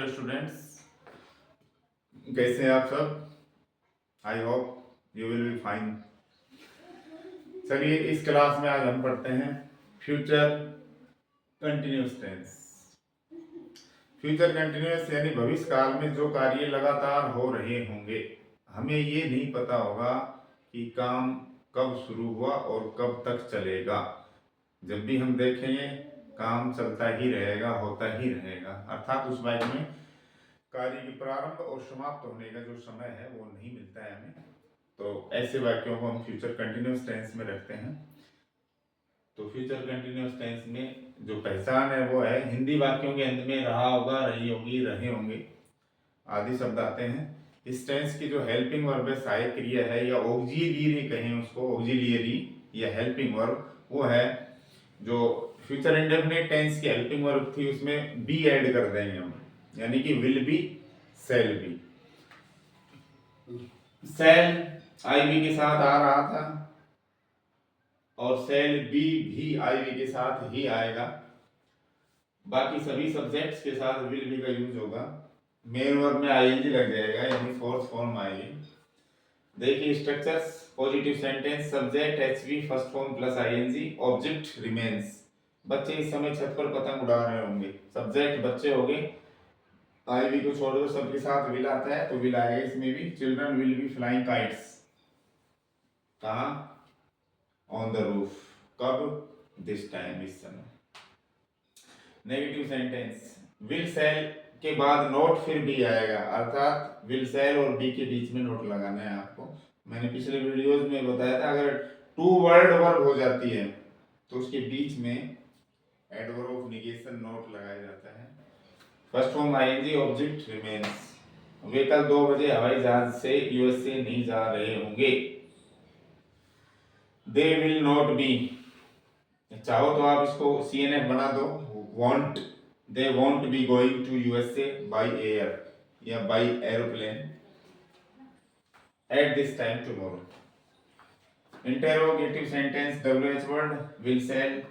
Hello students, कैसे हैं आप सब। I hope you will be fine. चलिए इस क्लास में आज हम पढ़ते हैं future continuous tense. Future continuous यानी भविष्य काल में जो कार्य लगातार हो रहे होंगे। हमें ये नहीं पता होगा कि काम कब शुरू हुआ और कब तक चलेगा। जब भी हम देखेंगे काम चलता ही रहेगा, होता ही रहेगा, अर्थात उस वाक्य में कार्य के प्रारंभ और समाप्त होने का जो समय है वो नहीं मिलता है हमें। तो ऐसे वाक्यों को हम फ्यूचर कंटिन्यूअस टेंस में रखते हैं। तो फ्यूचर कंटिन्यूअस टेंस में जो पहचान है वो है हिंदी वाक्यों के अंत में रहा होगा, रही होगी, रहे होंगे आदि शब्द आते हैं। इस टेंस की जो हेल्पिंग वर्ब है, सहायक क्रिया है या ऑक्सिलियरी कहें उसको, ऑक्सिलियरी या हेल्पिंग वर्ब, वो है जो फ्यूचर इंडेफिनिट टेंस की हेल्पिंग वर्ब थी उसमें बी ऐड कर देंगे हम, यानी कि will be, shall be. Shall I we के साथ आ रहा था और सेल बी भी आईवी के साथ ही आएगा। बाकी सभी सब्जेक्ट्स के साथ विल बी का यूज होगा। मेन वर्ब में आईएनजी लग जाएगा, यानी फोर्थ फॉर्म आएगी। देखिए structures, positive sentence, subject HV first form plus ING, object remains. बच्चे इस समय छत पर पतंग उड़ा रहे होंगे, सब्जेक्ट बच्चे हो गए। आईवी को छोड़ दो, सबके साथ विल आता है तो विल आएगा इसमें भी। Children will be flying kites. कहाँ? On the roof. कब? दिस टाइम, इस समय। नेगेटिव सेंटेंस, विल सेल के बाद नोट फिर बी आएगा, अर्थात विल सेल और बी के बीच में नोट लगाना है आपको। मैंने पिछले वीडियोस में बताया था अगर टू वर्ड वर्ब हो जाती है तो उसके बीच में एडवर्ब ऑफ निगेशन नोट लगाया जाता है। First form ING, object remains. वे कल 2 बजे हवाई जहाज से यूएसए नहीं जा रहे होंगे। दे विल नॉट बी, चाहो तो आप इसको सीएनएफ बना दो, won't, they won't be going to USA by air या by aeroplane at this time tomorrow. Interrogative sentence, WH word, will shall,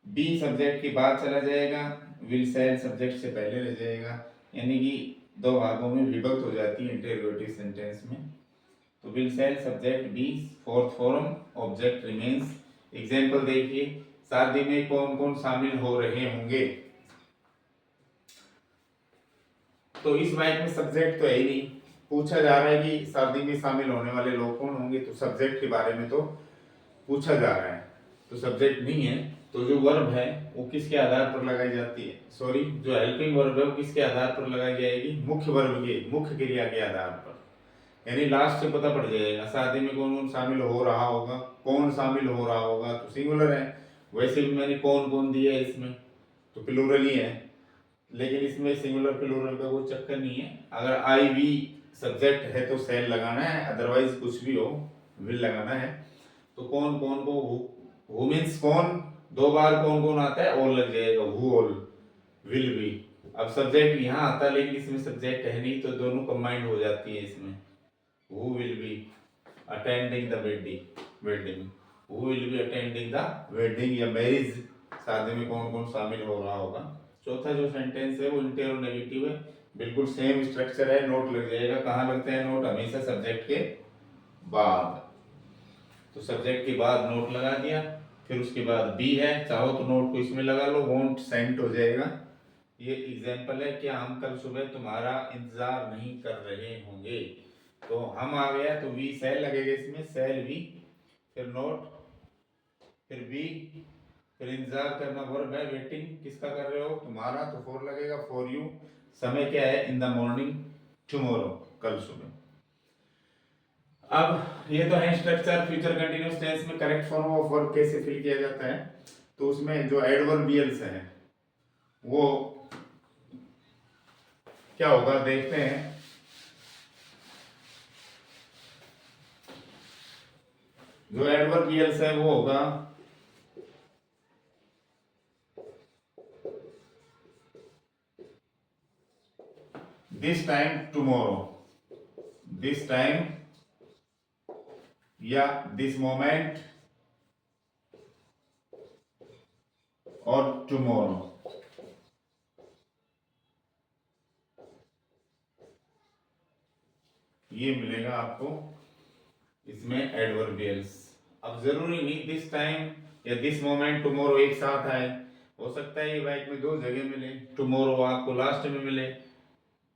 be subject के बाद चला जाएगा, विल सेल सब्जेक्ट से पहले रह जाएगा, यानी कि 2 भागों में विभक्त हो जाती है इंटेरोगेटिव सेंटेंस में। तो will shall subject be, fourth form, object remains. Example देखिए, शादी में कौन कौन शामिल हो रहे होंगे। तो इस वाक्य में सब्जेक्ट तो है ही नहीं, पूछा जा रहा है कि शादी में शामिल होने वाले लोग कौन होंगे, तो सब्जेक्ट के बारे में तो पूछा जा रहा है, तो सब्जेक्ट नहीं है। तो जो वर्ब है वो किसके आधार पर लगाई जाती है, सॉरी जो हेल्पिंग वर्ब है वो किसके आधार पर लगाई जाएगी, मुख्य वर्ब के, मुख्य क्रिया के आधार पर। यानी लास्ट से पता पड़ जाएगा शादी में कौन कौन शामिल हो रहा होगा, कौन शामिल हो रहा होगा तो सिंगुलर है। वैसे भी मैंने कौन कौन दिया है इसमें, तो प्लूरल ही है, लेकिन इसमें सिंगुलर प्लूरल का कोई चक्कर नहीं है। अगर आई वी सब्जेक्ट है तो सेल लगाना है, अदरवाइज कुछ भी हो विल लगाना है। तो कौन कौन को हु मीन्स कौन, 2 बार कौन कौन आता है, ऑल लग जाएगा, हु ऑल विल बी। अब सब्जेक्ट यहाँ आता है लेकिन इसमें सब्जेक्ट है नहीं, तो दोनों कंबाइंड हो जाती है इसमें। Who will be attending the wedding, who will be attending the wedding या मैरिज, शादी में कौन कौन शामिल हो रहा होगा। चौथा जो सेंटेंस है वो इंटेरोनेगेटिव है, बिल्कुल सेम स्ट्रक्चर है, नोट लग जाएगा। कहाँ लगते हैं नोट? हमेशा सब्जेक्ट के बाद। तो सब्जेक्ट के बाद नोट लगा दिया, फिर उसके बाद बी है, चाहो तो नोट को इसमें लगा लो, वोंट सेंट हो जाएगा। ये एग्जांपल है कि हम कल सुबह तुम्हारा इंतजार नहीं कर रहे होंगे। तो हम आ गया तो वी सेल लगेगा इसमें, सेल वी, फिर नोट, फिर बी, फिर इंतजार करना वर्ब है, वेटिंग किसका कर रहे हो, तुम्हारा, तो फॉर लगेगा, फॉर यू। समय क्या है? इन द मॉर्निंग, टुमारो, कल सुबह। अब ये तो है स्ट्रक्चर। फ्यूचर कंटीन्यूअस टेंस में करेक्ट फॉर्म ऑफ वर्ब कैसे फिल किया जाता है, तो उसमें जो एडवर्बियल्स हैं वो क्या होगा देखते हैं। जो एडवर्बियल्स है वो होगा this time, tomorrow, this time या दिस मोमेंट और टुमारो। ये मिलेगा आपको इसमें एडवर्बियल्स। अब जरूरी नहीं दिस टाइम या दिस मोमेंट टुमारो एक साथ आए, हो सकता है ये वाइट में दो जगह मिले, टुमारो आपको लास्ट में मिले,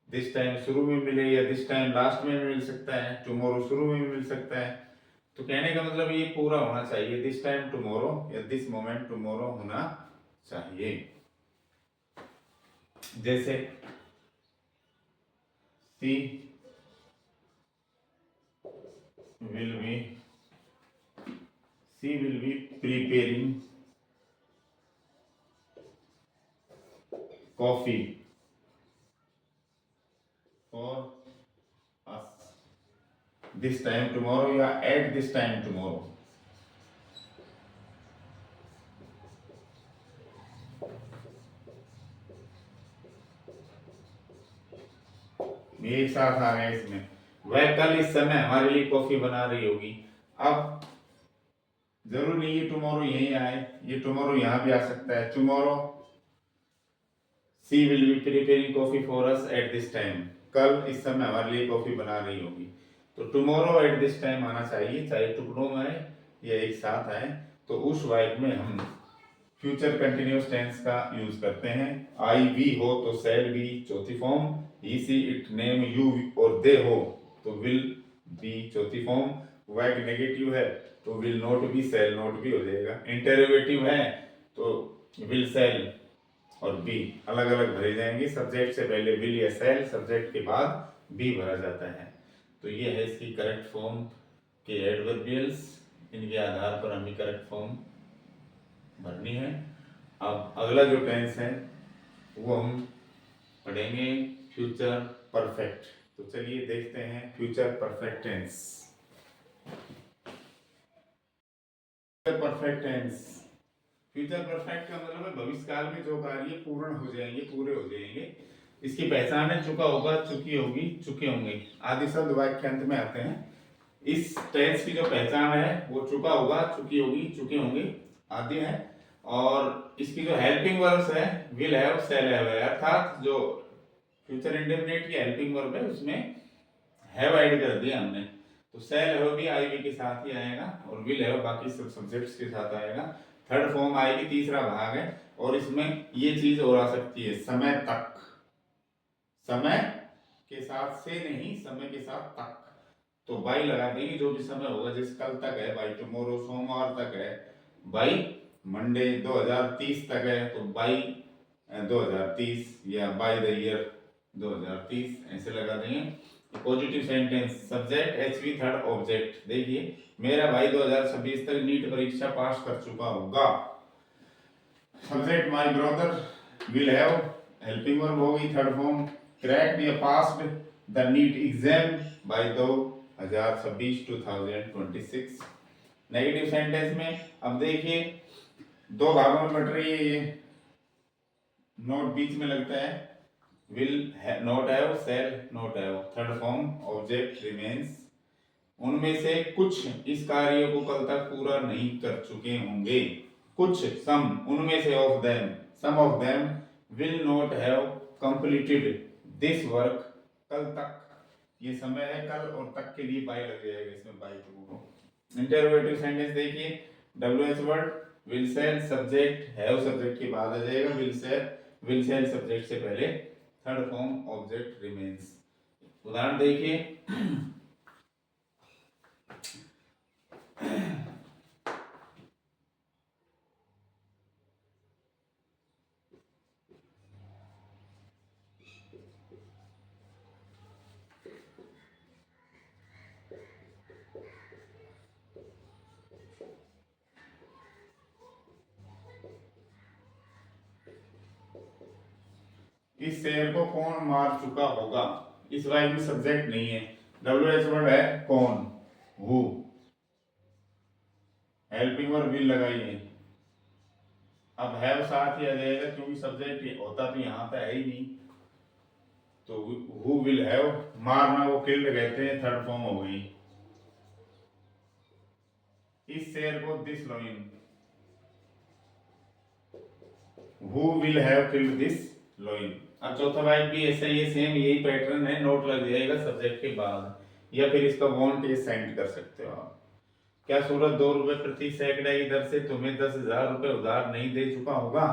दिस टाइम शुरू में मिले, या दिस टाइम लास्ट में मिल सकता है, टुमारो शुरू में मिल सकता है। तो कहने का मतलब ये पूरा होना चाहिए, दिस टाइम टुमारो या दिस मोमेंट टुमारो होना चाहिए। जैसे सी will be preparing coffee for us this time tomorrow या at this time tomorrow। ये एक साथ आ गए इसमें। वह कल इस समय हमारे लिए कॉफी बना रही होगी। अब जरूर नहीं ये टुमारो यहीं आए, ये टुमारो यहाँ भी आ सकता है। Tomorrow she will be preparing coffee for us at this time, कल इस समय हमारे लिए कॉफी बना रही होगी। तो टुमारो एट दिस टाइम आना चाहिए, चाहे टुकड़ों में आए या एक साथ आए। तो उस वाइब में हम फ्यूचर कंटिन्यूअस टेंस का यूज करते हैं। आई वी हो तो सेल बी चौथी form, he she it name you और दे हो तो विल बी चौथी फॉर्म। वर्ब नेगेटिव है तो will not be shall not be हो जाएगा। इंटरोगेटिव है तो विल सेल और बी अलग अलग भरे जाएंगे। सब्जेक्ट से पहले विल या सेल, सब्जेक्ट के बाद बी भरा जाता है। तो ये है इसकी करेक्ट फॉर्म के एडवर्बियल्स। इनके आधार पर हमें करेक्ट फॉर्म भरनी है। अब अगला जो टेंस है वो हम पढ़ेंगे फ्यूचर परफेक्ट। तो चलिए देखते हैं future perfect tense. Perfect tense, future perfect का मतलब है भविष्य काल में जो कार्य पूर्ण हो जाएंगे, पूरे हो जाएंगे। इसकी पहचान है चुका होगा, चुकी होगी, चुके होंगे आदि शब्द वाक्य अंत में आते हैं। इस टेंस की जो पहचान है वो चुका होगा, चुकी होगी, चुके होंगे आदि है। और इसकी जो हेल्पिंग वर्ब्स है विल हैव, शैल हैव है, अर्थात जो फ्यूचर इंडेफिनिट की हेल्पिंग वर्ब है उसमें हैव ऐड कर दिया हमने। तो शैल हैव भी आई वी के साथ ही आएगा और विल हैव बाकी सब सब्जेक्ट्स के साथ आएगा। थर्ड फॉर्म आएगी, तीसरा भाग है। और इसमें ये चीज और आ सकती है समय तक, समय के साथ से नहीं, समय के साथ तक। तो बाई लगा देंगे, जो भी समय होगा, जैसे कल तक है बाई टुमारो, सोमवार तक है बाई मंडे, 2030 तक है तो बाई 2030 या बाई द ईयर 2030 ऐसे लगा देंगे। Positive sentence, subject HV third object. देखिए मेरा भाई 2026 तक नीट परीक्षा पास कर चुका होगा। Subject my brother will have, helping verb होगी थर्ड फॉर्म, क्रैक्ड या passed the NEET exam by 2026 2026। Negative sentence में अब देखिए दो भागों में बट रही है ये, नोट बीच में लगता है, will not have, shall not have, third form object remains. उनमें से कुछ इस कार्य को कल तक पूरा नहीं कर चुके होंगे, कुछ सम उनमें से of them, some of them will not have completed this work, कल तक ये समय है, कल और तक के लिए बाय लग जाएगा इसमें, बाय टू। इंटरोगेटिव सेंटेंस देखिए WH word will shall, subject have subject के बाद आ जाएगा, विल सेल सब्जेक्ट से पहले, थर्ड फॉर्म ऑब्जेक्ट रिमेन्स। उदाहरण देखिए इस शेर को कौन मार चुका होगा। इस वाइब में सब्जेक्ट नहीं है, डब्ल्यूएच वर्ड है कौन, हु, हेल्पिंग वर्ब विल लगाइए। अब हैव साथ ही आ जाएगा क्योंकि सब्जेक्ट होता तो यहाँ पे है ही नहीं। तो हु विल हैव, मारना वो किल्ड कहते हैं, थर्ड फॉर्म हो गई। इस शेर को this lion, who will have killed this lion. अब चौथा वाइब भी ऐसा ही सेम यही पैटर्न है, नोट लग जाएगा सब्जेक्ट के बाद। या फिर इसका वांट ये सेंड कर सकते हो आप। क्या सूरज 2 रुपए प्रति सैकड़े की दर से तुम्हें 10,000 रुपए उधार नहीं दे चुका होगा?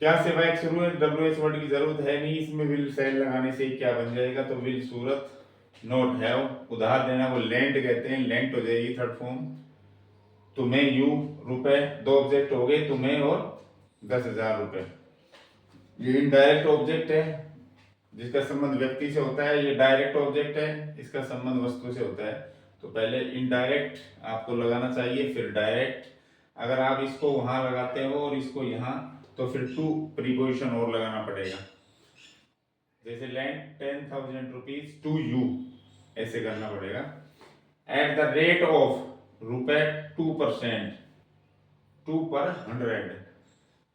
क्या सिवाय एक शुरू WH वर्ड की जरूरत है नहीं, इसमें विल सेल लगाने से ही क्या बन जाएगा? तो विल सूरत नोट है, उधार देना वो लेंट कहते हैं, लेंट हो जाएगी थर्ड फॉर्म। तुम्हें यू रुपए, दो ऑब्जेक्ट हो गए, तुम्हें और 10,000 रुपए। ये इनडायरेक्ट ऑब्जेक्ट है जिसका संबंध व्यक्ति से होता है, ये डायरेक्ट ऑब्जेक्ट है इसका संबंध वस्तु से होता है। तो पहले इनडायरेक्ट आपको लगाना चाहिए, फिर डायरेक्ट। अगर आप इसको वहां लगाते हो और इसको यहाँ, तो फिर टू प्रीपोजिशन और लगाना पड़ेगा। जैसे लैंड 10,000 रुपीज टू यू, ऐसे करना पड़ेगा। एट द रेट ऑफ रुपए 2%, 2/100।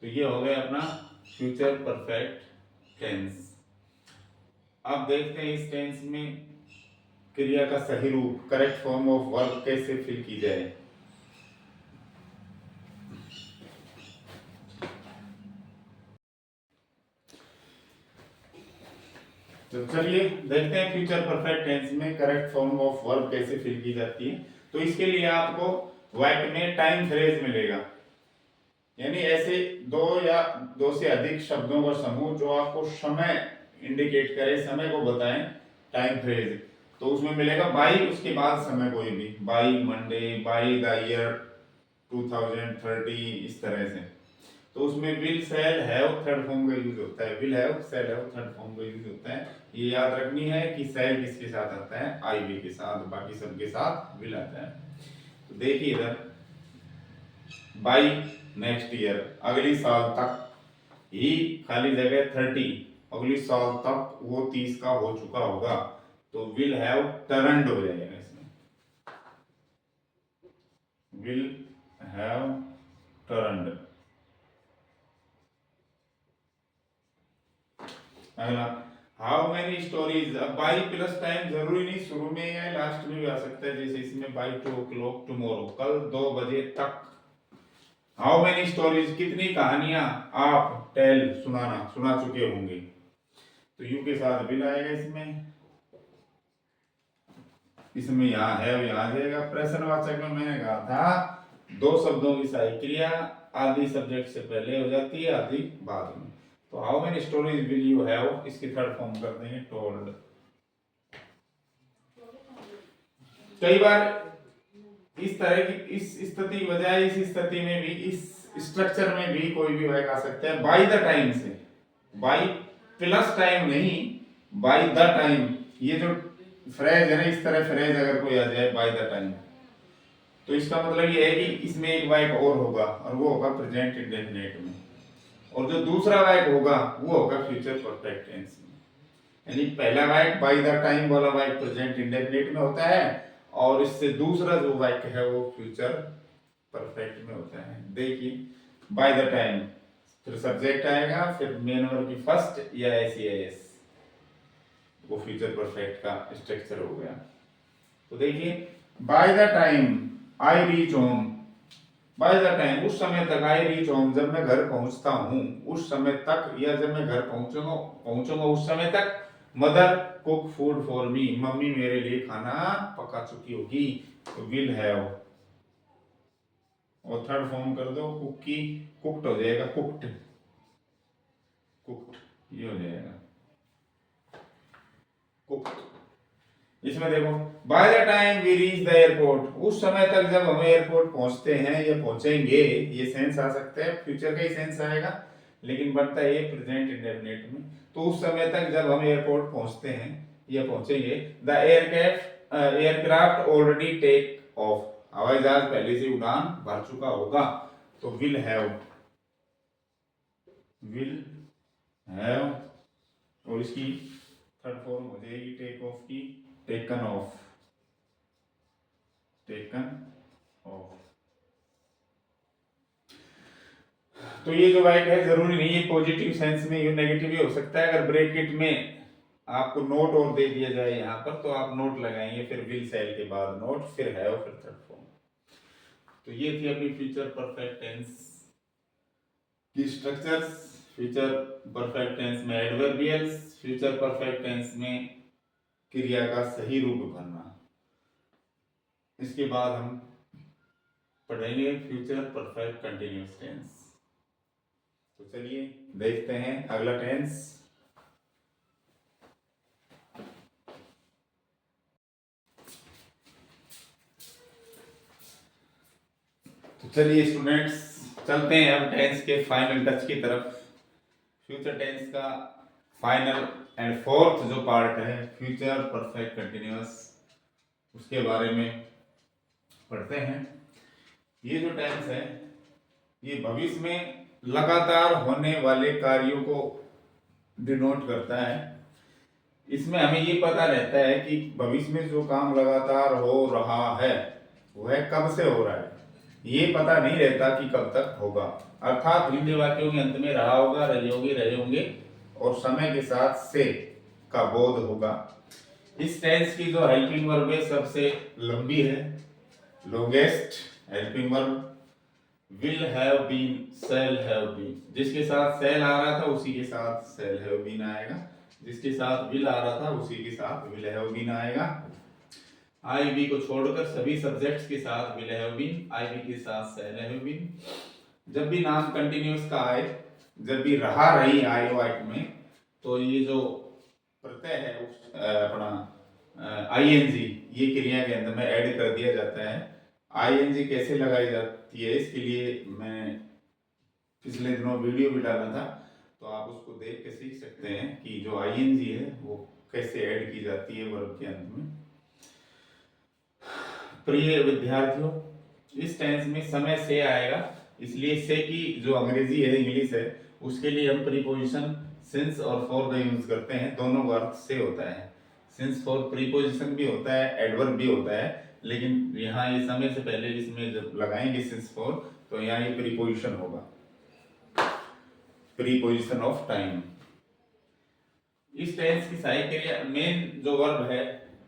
तो ये हो गया अपना फ्यूचर परफेक्ट टेंस। अब देखते हैं इस टेंस में क्रिया का सही रूप, करेक्ट फॉर्म ऑफ वर्ब कैसे फिल की जाए। तो चलिए देखते हैं फ्यूचर परफेक्ट टेंस में करेक्ट फॉर्म ऑफ वर्ब कैसे फिल की जाती है। तो इसके लिए आपको वाक्य में टाइम फ्रेज मिलेगा, यानी ऐसे दो या दो से अधिक शब्दों का समूह जो आपको समय इंडिकेट करे, समय को बताएं, टाइम फ्रेज। तो उसमें मिलेगा बाई, उसके बाद समय कोई भी, by Monday, by the year 2030, इस तरह से। तो उसमें will shall have third form का यूज होता है, will have shall have third form का यूज होता है। ये याद रखनी है कि सेल किसके साथ आता है? आई वी के साथ, बाकी सबके साथ विल आता है। तो देखिए इधर, बाई नेक्स्ट ईयर, अगली साल तक, ही खाली जगह 30, अगली साल तक वो 30 का हो चुका होगा। तो विल हैव टर्न्ड हो जाएगा इसमें, विल हैव टर्न्ड। अगला, हाउ मेनी स्टोरीज। अब बाई प्लस टाइम जरूरी नहीं शुरू में या लास्ट में भी आ सकता है, जैसे इसमें बाई 2 o'clock टुमारो, कल 2 बजे तक। हाउ मेनी स्टोरीज, कितनी कहानियां आप टेल, सुना चुके होंगे। तो यू के साथ विल आएगा इसमें यहाँ है, यहाँ आ जाएगा। प्रश्नवाचक में मैंने कहा था दो शब्दों की सहायक क्रिया आदि सब्जेक्ट से पहले हो जाती है, आदि बाद में। तो how many stories will you have, इसकी थर्ड फॉर्म कर देंगे टोल्ड। कई बार इस तरह की इस स्थिति की बजाय इस स्थिति में भी, इस स्ट्रक्चर में भी कोई भी वाक्य आ सकता है बाय द टाइम से, बाय प्लस टाइम नहीं, बाय द टाइम। ये जो फ्रेज है ना, इस तरह फ्रेज अगर कोई आ जाए बाय द टाइम, तो इसका मतलब ये है कि इसमें एक वाक्य और होगा, और वो होगा प्रेजेंट इंडेफिनिट में, और जो दूसरा वाक्य होगा वो होगा फ्यूचर परफेक्ट टेंस में। यानी पहला वाक्य बाय द टाइम वाला वाक्य प्रेजेंट इंडेफिनिट में होता है, और इससे दूसरा जो वाक्य है वो फ्यूचर परफेक्ट में होता है। देखिए बाय द टाइम, फिर सब्जेक्ट आएगा, फिर मेन वर्ब की फर्स्ट या एस, वो फ्यूचर परफेक्ट का स्ट्रक्चर हो गया। तो देखिए bye the time I reach home, bye the time उस समय तक, आई रीच होम जब मैं घर पहुंचता हूं, उस समय तक, या जब मैं घर पहुंचूंगा उस समय तक, mother cook food for me, mummy मेरे लिए खाना पका चुकी होगी। तो विल हैव, और थर्ड फॉर्म कर दो कुकी, कुक्ड हो जाएगा, कुक्ड, कुक्ड ये हो जाएगा कुक्ड। इसमें देखो by the time we reach the airport, उस समय तक जब हम एयरपोर्ट पहुंचते हैं या पहुंचेंगे, ये सेंस आ सकता है, फ्यूचर का ही सेंस आएगा, लेकिन बनता है ये प्रेजेंट इंडेफिनिट में। तो उस समय तक जब हम एयरपोर्ट पहुंचते हैं या पहुंचेंगे, the aircraft already take off, हवाई जहाज पहले से उड़ान भर चुका होगा। तो विल हैव और इसकी थर्ड फॉर्म हो जाएगी टेक ऑफ की, टेकन ऑफ, टेकन ऑफ। तो ये जो वाक्य है जरूरी नहीं है पॉजिटिव सेंस में, ये नेगेटिव भी हो सकता है। अगर ब्रैकेट में आपको नोट और दे दिया जाए यहाँ पर, तो आप नोट लगाएंगे, फिर विल सेल के बाद नोट, फिर है और फिर थर्ड फॉर्म। तो ये थी अपनी फ्यूचर परफेक्ट टेंस की स्ट्रक्चर्स। फ्यूचर परफेक्ट टेंस में एडवर्बियल्स, फ्यूचर परफेक्ट टेंस में क्रिया का सही रूप भरना। इसके बाद हम पढ़ेंगे फ्यूचर परफेक्ट कंटिन्यूअस टेंस। तो चलिए देखते हैं अगला टेंस। तो चलिए स्टूडेंट्स चलते हैं अब टेंस के फाइनल टच की तरफ। फ्यूचर टेंस का फाइनल एंड फोर्थ जो पार्ट है फ्यूचर परफेक्ट कंटिन्यूअस, उसके बारे में पढ़ते हैं। ये जो टेंस है ये भविष्य में लगातार होने वाले कार्यों को डिनोट करता है। इसमें हमें ये पता रहता है कि भविष्य में जो काम लगातार हो रहा है वह कब से हो रहा है, ये पता नहीं रहता कि कब तक होगा। अर्थात हिंदी वाक्यों के अंत में रहा होगा, रहे होंगे और समय के साथ से का बोध होगा। इस टेंस की जो हेल्पिंग वर्ब है सबसे लंबी है, longest helping verb. Will have been, shall have been, जिसके साथ शैल आ रहा था उसी के साथ शैल हैव बीन आएगा, जिसके साथ विल आ रहा था उसी के साथ विल हैव बीन आएगा। आई बी को छोड़कर सभी सब्जेक्ट्स के साथ will have been, I we के साथ शैल हैव बीन। जब भी नाम कंटिन्यूअस का आए, जब भी रहा रही आए वाक्य में, तो ये जो प्रत्यय है अपना आईएनजी ये क्रिया के अंत में ऐड कर दिया जाता है। आईएनजी कैसे लगाई जाती है इसके लिए मैं पिछले दिनों वीडियो भी डाला था, तो आप उसको देख के सीख सकते हैं कि जो आईएनजी है वो कैसे ऐड की जाती है वर्ब के अंत में। प्रिय विद्यार्थियों, इस टेंस में समय से आएगा, इसलिए से की जो अंग्रेजी है इंग्लिश है उसके लिए हम प्रीपोजिशन सिंस और फॉर का यूज करते हैं। दोनों का अर्थ से होता है। सिंस फॉर प्रीपोजिशन भी होता है, एडवर्ब भी होता है, लेकिन यहाँ ये समय से पहले इसमें जब लगाएंगे सिंस फॉर तो यहाँ ये प्रीपोजिशन होगा, प्रीपोजिशन ऑफ टाइम। इस टेंस की सहायक क्रिया मेन जो वर्ब है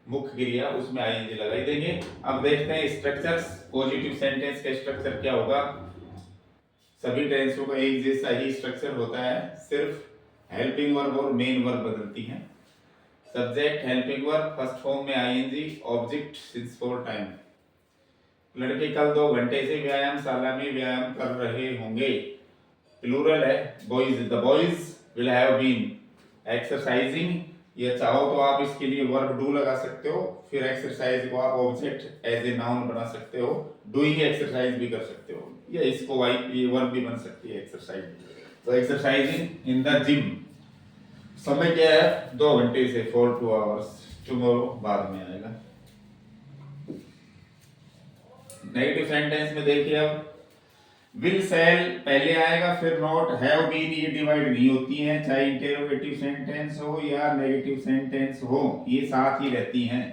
मुख्य क्रिया उसमें आईएनजी लगाई देंगे। अब देखते हैं स्ट्रक्चर्स। पॉजिटिव सेंटेंस का स्ट्रक्चर क्या होगा। सभी टेंसों का एक जैसा ही स्ट्रक्चर होता है, सिर्फ हेल्पिंग वर्ब और मेन वर्ब बदलती हैं। Subject helping verb, first form में ING, object since for time. लड़के कल 2 घंटे से व्यायामशाला में व्यायाम कर रहे होंगे, प्लूरल है boys, the boys will have been exercising. ये चाहो तो आप इसके लिए वर्ब डू लगा सकते हो, फिर एक्सरसाइज को आप ऑब्जेक्ट एज ए नाउन बना सकते हो, डूइंग एक्सरसाइज भी कर सकते हो, या इसको ये वर्ब भी बन सकती है एक्सरसाइज। तो एक्सरसाइजिंग इन द जिम, समय क्या है 2 घंटे से, 4 2 आवर्स, टुमारो बाद में आएगा। नेगेटिव सेंटेंस में देखिए अब विल शैल पहले आएगा फिर नॉट, हैव बीन ये डिवाइड नहीं होती हैं, चाहे इंटेरोगेटिव सेंटेंस हो या नेगेटिव सेंटेंस हो, ये साथ ही रहती हैं।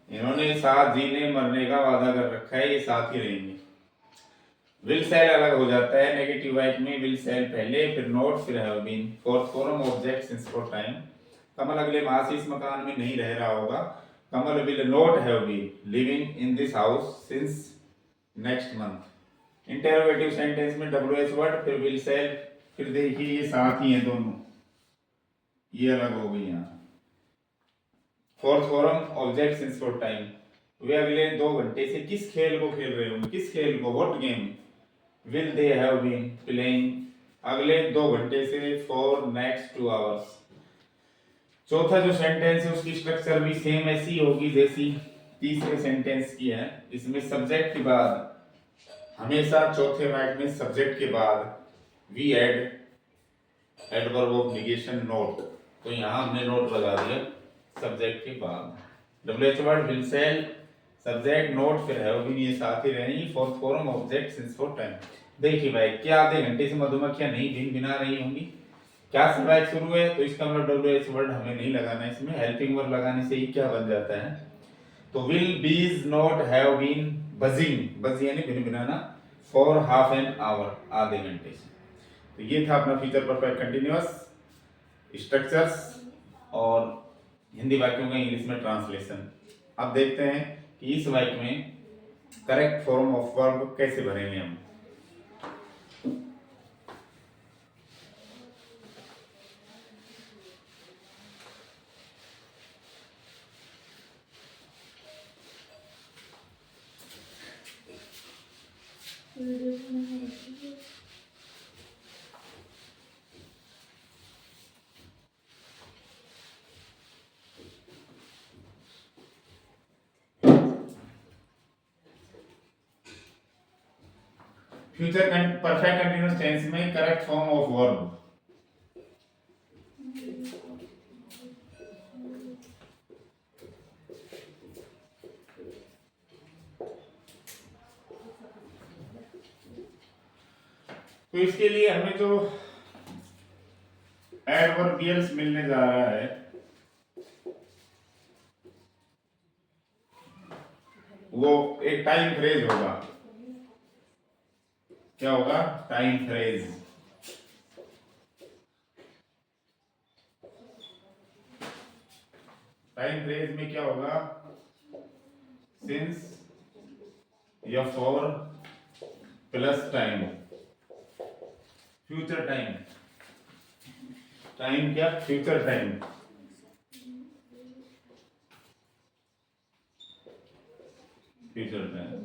इन्होंने साथ जीने मरने का वादा कर रखा है, ये साथ ही रहेंगे। विल शैल अलग हो जाता है नेगेटिव वाक्य में, विल शैल पहले फिर नॉट फिर have been. Fourth form object since for time. Kamal अगले माह से इस मकान में नहीं रह रहा होगा, Kamal will not have been living in this house since next month. Interrogative sentence में WH वर्ड फिर विल शैल, फिर देखिए ये साथ ही हैं दोनों, ये अलग हो गई यहाँ। Fourth form object since for time, वे अगले 2 घंटे से किस खेल को खेल रहे होंगे, किस खेल को, what game. Will they have been playing अगले 2 घंटे से फॉर नेक्स्ट 2 आवर्स। चौथा जो सेंटेंस है उसकी स्ट्रक्चर भी सेम ऐसी होगी जैसी तीसरे सेंटेंस की है। इसमें सब्जेक्ट के बाद हमेशा चौथे वाक्य में सब्जेक्ट के बाद we add adverb of negation not, तो यहां हमने नोट लगा दिया सब्जेक्ट के बाद। WH word will shell subject note फिर हैव बीन, ये साथ ही रहेंगी। Fourth form object since for time. देखिए भाई क्या आधे घंटे से मधुमक्खियां नहीं भिन भिना रही होंगी, क्या सवाल शुरू है, तो इसका मतलब WH वर्ड हमें नहीं लगाना, इसमें हेल्पिंग वर्ब लगाने से ही क्या बन जाता है, तो विल बीज नॉट हैव बीन बजिंग, बज यानी भिनभिनाना, फॉर हाफ एन आवर आधे घंटे से। तो ये था अपना फ्यूचर परफेक्ट कंटिन्यूअस स्ट्रक्चर्स और हिंदी वाक्यों का इंग्लिश में ट्रांसलेशन। अब देखते हैं कि इस वाक्य में करेक्ट फॉर्म ऑफ वर्ब कैसे भरेंगे हम। फ्यूचर परफेक्ट कंटीन्यूअस टेंस में करेक्ट फॉर्म ऑफ वर्ब, तो इसके लिए हमें जो एडवर्बियल्स मिलने जा रहा है वो एक टाइम फ्रेज होगा। क्या होगा? Time phrase. टाइम फ्रेज में क्या होगा? सिंस या for plus time, future time. Time क्या? Future time. Future time.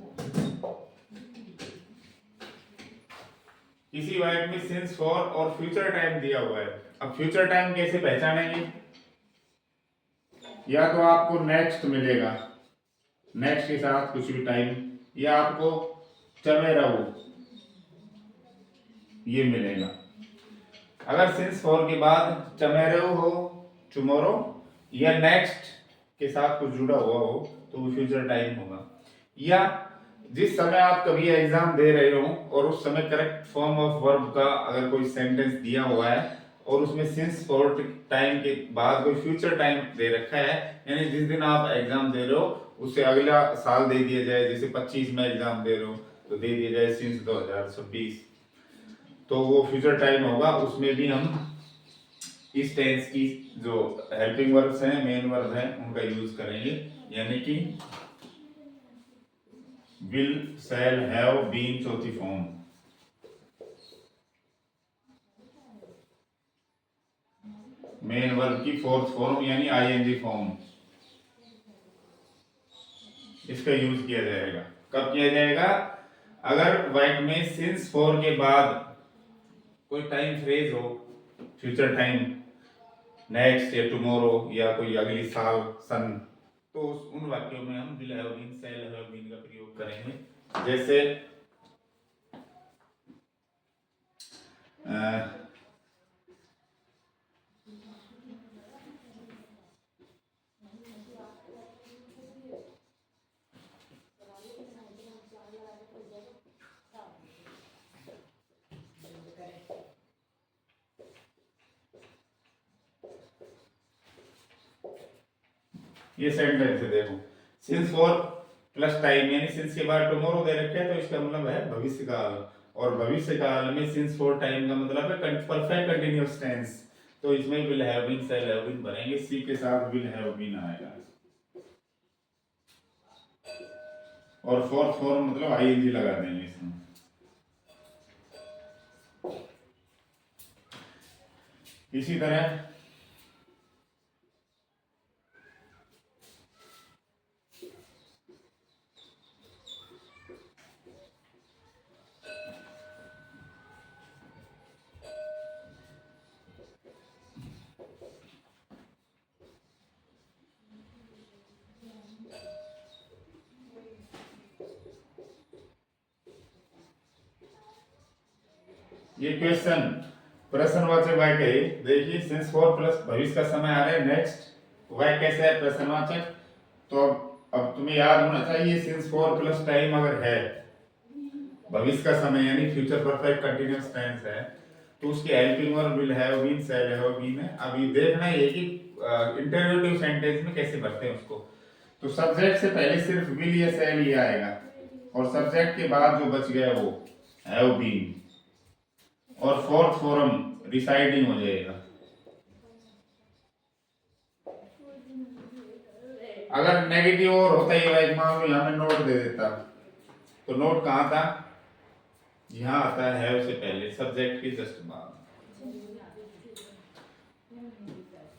किसी वर्ड में सिंस, फॉर और फ्यूचर टाइम दिया हुआ है। अब फ्यूचर टाइम कैसे पहचानेंगे? या तो आपको नेक्स्ट मिलेगा, नेक्स्ट के साथ कुछ भी टाइम, या आपको चले रहो ये मिलेगा। अगर सिंस फॉर के बाद टमेरो हो, टुमारो या नेक्स्ट के साथ कुछ जुड़ा हुआ हो तो वो फ्यूचर टाइम होगा। या जिस समय आप कभी एग्जाम दे रहे हो और उस समय करेक्ट फॉर्म ऑफ वर्ब का अगर कोई सेंटेंस दिया हुआ है और उसमें सिंस फॉर टाइम के बाद कोई फ्यूचर टाइम दे रखा है, यानी जिस दिन आप एग्जाम दे रहे हो उससे अगला साल दे दिया जाए, जैसे 25 में एग्जाम दे रहे हो तो दे दिया जाए सिंस 2026, तो वो फ्यूचर टाइम होगा। उसमें भी हम इस टेंस की जो हेल्पिंग वर्ब्स हैं, मेन वर्ब हैं, उनका यूज करेंगे, यानी कि विल, शैल, हैव, बीन चौथी फॉर्म, मेन वर्ब की फोर्थ फॉर्म यानी आईएनजी फॉर्म, इसका यूज किया जाएगा। कब किया जाएगा? अगर वर्ड में सिंस फॉर के बाद कोई टाइम फ्रेज हो, फ्यूचर टाइम, नेक्स्ट या टुमारो या कोई अगली साल, सन, तो उन वाक्यों में हम will have been, shall have been का प्रयोग करेंगे। जैसे ये सेंटेंस है, देखो सिंस फॉर प्लस टाइम यानी सिंस के बाद टुमारो दे रखे है तो इसका मतलब है भविष्य काल, और भविष्य काल में सिंस फॉर टाइम का मतलब है परफेक्ट कंटीन्यूअस टेंस, तो इसमें will have been, shall have been बनेंगे, सी के साथ विल हैव बीन आएगा, और फोर्थ फॉर्म मतलब आईएनजी लगा देंगे इसमें। इसी तरह ये क्वेश्चन प्रश्नवाचक वाक्य है। देखिए सिंस फॉर प्लस भविष्य का समय आ रहा है, नेक्स्ट वाक्य कैसे है? प्रश्नवाचक। तो अब तुम्हें याद होना चाहिए सिंस फॉर प्लस टाइम अगर है, भविष्य का समय यानी फ्यूचर परफेक्ट कंटीन्यूअस टेंस है, तो उसकी helping verb will have been, shall have been है। अभी देखना है कि इंटरोगेटिव सेंटेंस में कैसे भरते हैं उसको। तो सब्जेक्ट से पहले सिर्फ विल या शैल ही आएगा, और सब्जेक्ट के बाद जो बच गया वो हैव बीन, और फोर्थ फॉर्म रिसाइडिंग हो जाएगा। अगर नेगेटिव और होता ही एक मान लो यहाँ में नोट दे देता, तो नोट कहाँ था? यहाँ आता है हैव से पहले, सब्जेक्ट के जस्ट बाद।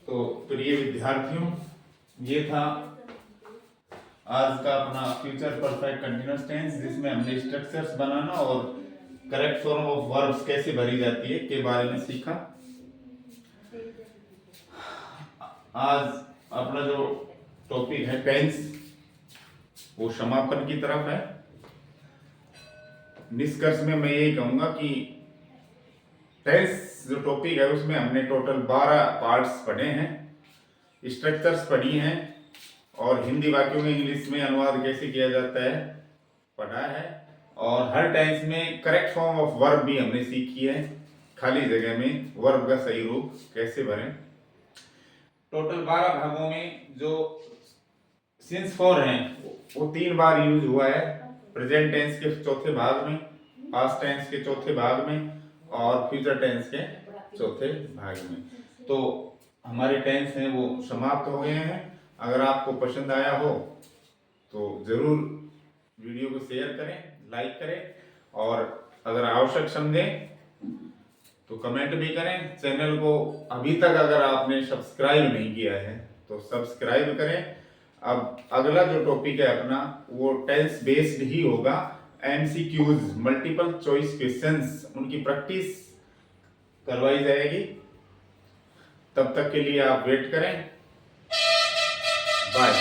तो प्रिय विद्यार्थियों, ये था आज का अपना फ्यूचर परफेक्ट कंटीन्यूअस टेंस, जिसमें हमने स्ट्रक्चर्स बनाना और करेक्ट फॉर्म ऑफ वर्ब्स कैसे भरी जाती है के बारे में सीखा। आज अपना जो टॉपिक है टेंस वो समापन की तरफ है। निष्कर्ष में मैं यही कहूंगा कि टेंस जो टॉपिक है उसमें हमने टोटल 12 पार्ट्स पढ़े हैं, स्ट्रक्चर्स पढ़ी हैं और हिंदी वाक्यों में इंग्लिश में अनुवाद कैसे किया जाता है पढ़ा है। और हर टेंस में करेक्ट फॉर्म ऑफ वर्ब भी हमने सीखी है, खाली जगह में वर्ब का सही रूप कैसे भरें। टोटल 12 भागों में जो सिंस फॉर हैं वो 3 बार यूज हुआ है, प्रेजेंट टेंस के चौथे भाग में, पास्ट टेंस के चौथे भाग में और फ्यूचर टेंस के चौथे भाग में। तो हमारे टेंस हैं वो समाप्त हो गए हैं। अगर आपको पसंद आया हो तो जरूर वीडियो को शेयर करें, लाइक करें और अगर आवश्यक समझें तो कमेंट भी करें। चैनल को अभी तक अगर आपने सब्सक्राइब नहीं किया है तो सब्सक्राइब करें। अब अगला जो टॉपिक है अपना वो टेंस बेस्ड ही होगा, एमसीक्यूज मल्टीपल चॉइस क्वेश्चंस, उनकी प्रैक्टिस करवाई जाएगी। तब तक के लिए आप वेट करें। बाय।